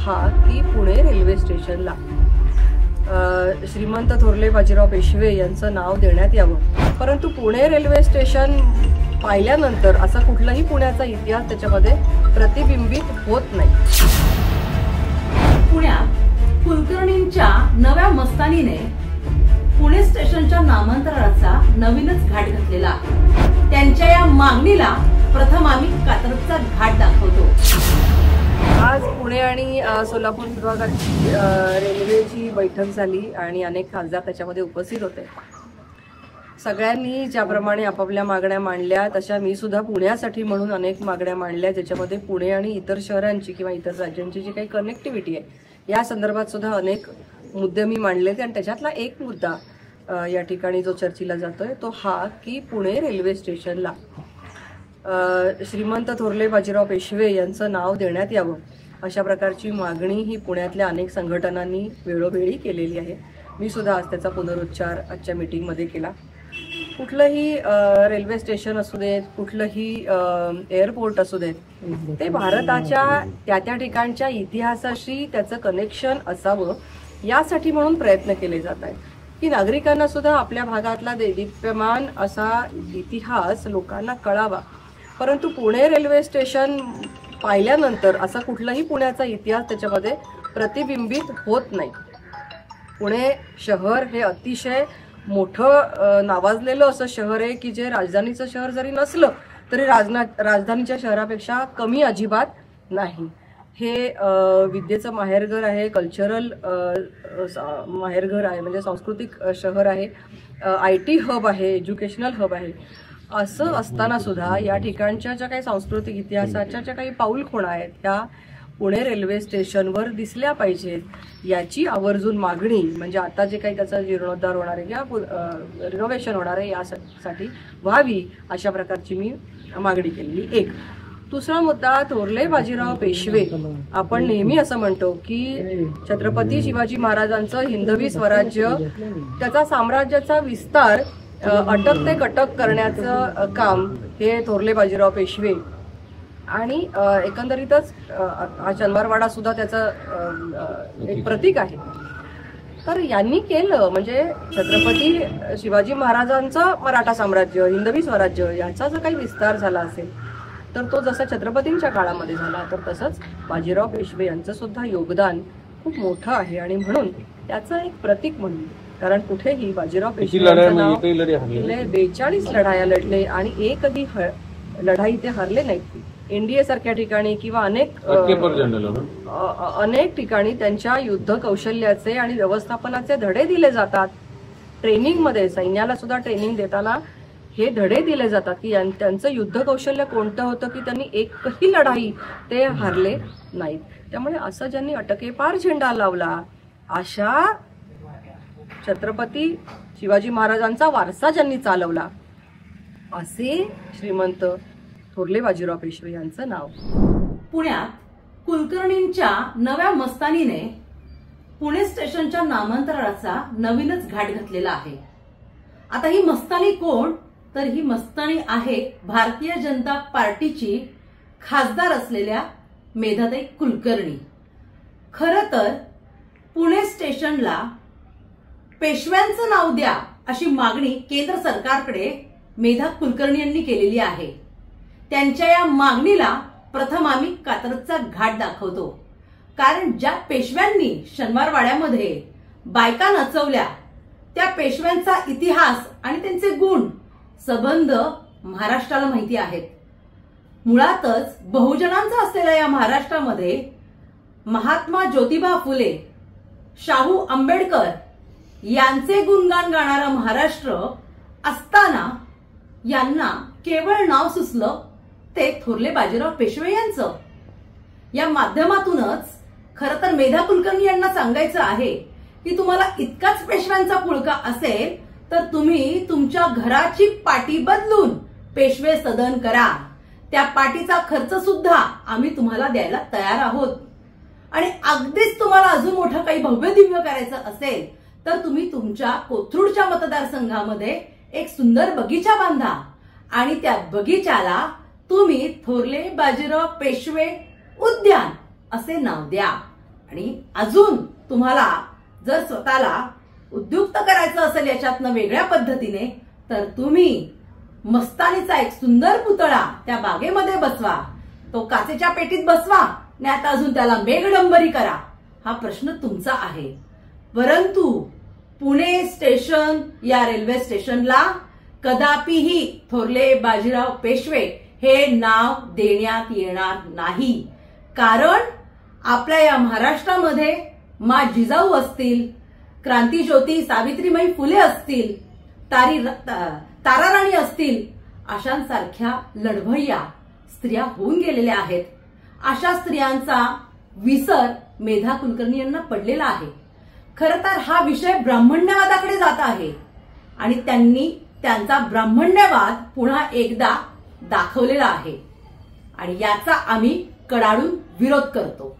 हा की पुणे रेल्वे स्टेशनला श्रीमंत थोरले बाजीराव पेशवे यांचं नाव देण्यात यावं। परंतु पुणे रेल्वे स्टेशन पाहिल्यानंतर असा कुठलाही पुण्याचा इतिहास त्याच्यामध्ये प्रतिबिंबित होत नाही। पुण्यात कुलकर्णींच्या नव्या मस्तानीने पुणे स्टेशनच्या नामांतराचा नवीनच घाट घातलेला आहे। त्यांच्या या मागणीला प्रथम आम्ही कात्रजचा घाट दाखवतो। आज पुणे आणि सोलापूर विभागाची रेल्वेची बैठक झाली आणि अनेक खासदार त्याच्यामध्ये उपस्थित होते। सगळ्यांनी ज्याप्रमाणे आपापल्या मागण्या मांडल्या तशा मी सुद्धा पुण्यासाठी म्हणून अनेक मागण्या मांडल्या, ज्याच्यामध्ये पुणे आणि इतर शहरांची किंवा इतर राज्यांची जी काही कनेक्टिव्हिटी आहे या संदर्भात सुद्धा अनेक मुद्दे मी मांडले। आणि त्याच्यातला एक मुद्दा या ठिकाणी जो चर्चेला जातोय तो हा की पुणे रेल्वे स्टेशनला श्रीमंत थोरले बाजीराव पेशवे यांचं नाव देण्यात यावं अशा प्रकारची मागणी ही पुण्यातल्या अनेक संघटनांनी वेळोवेळी केलेली आहे। मी सुद्धा आज त्याचा पुनरुच्चार आजच्या मीटिंगमध्ये केला। कुठलंही रेल्वे स्टेशन असू देत, कुठलंही एअरपोर्ट असू देत, ते भारताच्या त्या ठिकाणच्या इतिहासाशी त्याचं कनेक्शन असावं यासाठी म्हणून प्रयत्न केले जात आहेत की नागरिकांना सुद्धा आपल्या भागातला देदीप्यमान असा इतिहास लोकांना कळावा। परंतु पुणे रेल्वे स्टेशन पाहिल्यानंतर असा कुठलाही पुण्याचा इतिहास त्याच्यामध्ये प्रतिबिंबित होत नाही। पुणे शहर हे अतिशय मोठं नावाजलेलं असं शहर आहे की जे राजधानीचं शहर जरी नसलं तरी राजधानीच्या शहरापेक्षा कमी अजिबात नाही। हे विद्येचं माहेरघर आहे, कल्चरल माहेरघर आहे, म्हणजे सांस्कृतिक शहर आहे, IT हब आहे, एज्युकेशनल हब आहे। असं असताना सुद्धा या ठिकाणच्या ज्या काही सांस्कृतिक इतिहासाच्या ज्या काही पाऊलखुणा आहेत त्या पुणे रेल्वे स्टेशनवर दिसल्या पाहिजेत याची आवर्जून मागणी, म्हणजे आता जे काही त्याचा जीर्णोद्धार होणार आहे किंवा रिनोव्हेशन होणार आहे यासाठी व्हावी अशा प्रकारची मी मागणी केलेली। एक दुसरा मुद्दा, थोरले बाजीराव पेशवे, आपण नेहमी असं म्हणतो की छत्रपती शिवाजी महाराजांचं हिंदवी स्वराज्य त्याचा साम्राज्याचा विस्तार अटक ते कटक करण्याचं काम हे थोरले बाजीराव पेशवे आणि एकंदरीतच हा शनिवारवाडा सुद्धा त्याचं एक प्रतीक आहे। तर यांनी केलं, म्हणजे छत्रपती शिवाजी महाराजांचं मराठा साम्राज्य, हिंदवी स्वराज्य याचा जर काही विस्तार झाला असेल तर तो जसा छत्रपतींच्या काळामध्ये झाला तर तसंच बाजीराव पेशवे यांचं सुद्धा योगदान खूप मोठं आहे। आणि म्हणून त्याचं एक प्रतीक म्हणून, कारण कुठेही बाजीराव पेशवे यांचं नाव 42 लढाया लढले आणि एकही लढाई ते हरले नाहीत। इंडिया सारख्या ठिकाणी किंवा अनेक ठिकाणी त्यांच्या युद्ध कौशल्याचे आणि व्यवस्थापनाचे धडे दिले जातात। ट्रेनिंगमध्ये सैन्याला सुद्धा ट्रेनिंग देताना हे धडे दिले जातात की त्यांचं युद्ध कौशल्य कोणतं होतं की त्यांनी एकही लढाई ते हरले नाहीत। त्यामुळे असं ज्यांनी अटकेपार झेंडा लावला अशा छत्रपती शिवाजी महाराजांचा वारसा ज्यांनी चालवला असे श्रीमंत थोरले बाजीराव पेशवे यांचं नाव। पुण्यात कुलकर्णींच्या नव्या मस्तानीने पुणे स्टेशनच्या नामांतराचा नवीनच घाट घातलेला आहे। आता ही मस्तानी कोण, तर ही मस्तानी आहे भारतीय जनता पार्टीची खासदार असलेल्या मेधाताई कुलकर्णी। खरं तर पुणे स्टेशनला पेशव्यांचं नाव द्या अशी मागणी केंद्र सरकारकडे मेधा कुलकर्णी यांनी केलेली आहे। त्यांच्या या मागणीला प्रथम आम्ही कात्रजचा घाट दाखवतो, कारण ज्या पेशव्यांनी शनिवारवाड्यामध्ये बायका नचवल्या त्या पेशव्यांचा इतिहास आणि त्यांचे गुण संबंध महाराष्ट्राला माहिती आहेत। मुळातच बहुजनांचा असलेल्या या महाराष्ट्रामध्ये महात्मा ज्योतिबा फुले, शाहू आंबेडकर यांचे गुणगान गाणारा महाराष्ट्र असताना यांना केवळ नाव सुचलं ते थोरले बाजीराव पेशवे यांचं। या माध्यमातूनच खरं तर मेधा कुलकर्णी यांना सांगायचं आहे की तुम्हाला इतकाच पेशव्यांचा पुळका असेल तर तुम्ही तुमच्या घराची पाटी बदलून पेशवे सदन करा, त्या पाटीचा खर्च सुद्धा आम्ही तुम्हाला द्यायला तयार आहोत। आणि अगदीच तुम्हाला अजून मोठं काही भव्य दिव्य करायचं असेल तर तुम्ही तुमच्या कोथरूडच्या मतदारसंघामध्ये एक सुंदर बगीचा बांधा आणि त्या बगीचाला तुम्ही थोरले बाजीराव पेशवे उद्यान असे नाव द्या। आणि अजून तुम्हाला जर स्वतःला उद्युक्त करायचं असेल याच्यातनं वेगळ्या पद्धतीने, तर तुम्ही मस्तानीचा एक सुंदर पुतळा त्या बागेमध्ये बसवा, तो काचेच्या पेटीत बसवा, आणि आता अजून त्याला मेघडंबरी करा. हा प्रश्न तुमचा आहे. परंतु पुणे स्टेशन या रेल्वे स्टेशनला कदापिही थोरले बाजीराव पेशवे हे नाव देण्यात येणार नाही. कारण आपल्या या महाराष्ट्रामध्ये मा जिजाऊ असतील, क्रांतीज्योती सावित्रीबाई फुले असतील, ताराराणी असतील, अशांसारख्या लढवय्या स्त्रिया होऊन गेलेल्या आहेत. अशा स्त्रियांचा विसर मेधा कुलकर्णी यांना पडलेला आहे. खरं तर हा विषय ब्राह्मण्यवादाकडे जात आहे आणि त्यांनी त्यांचा ब्राह्मण्यवाद पुन्हा एकदा दाखवलेला आहे आणि याचा आम्ही कडाडून विरोध करतो.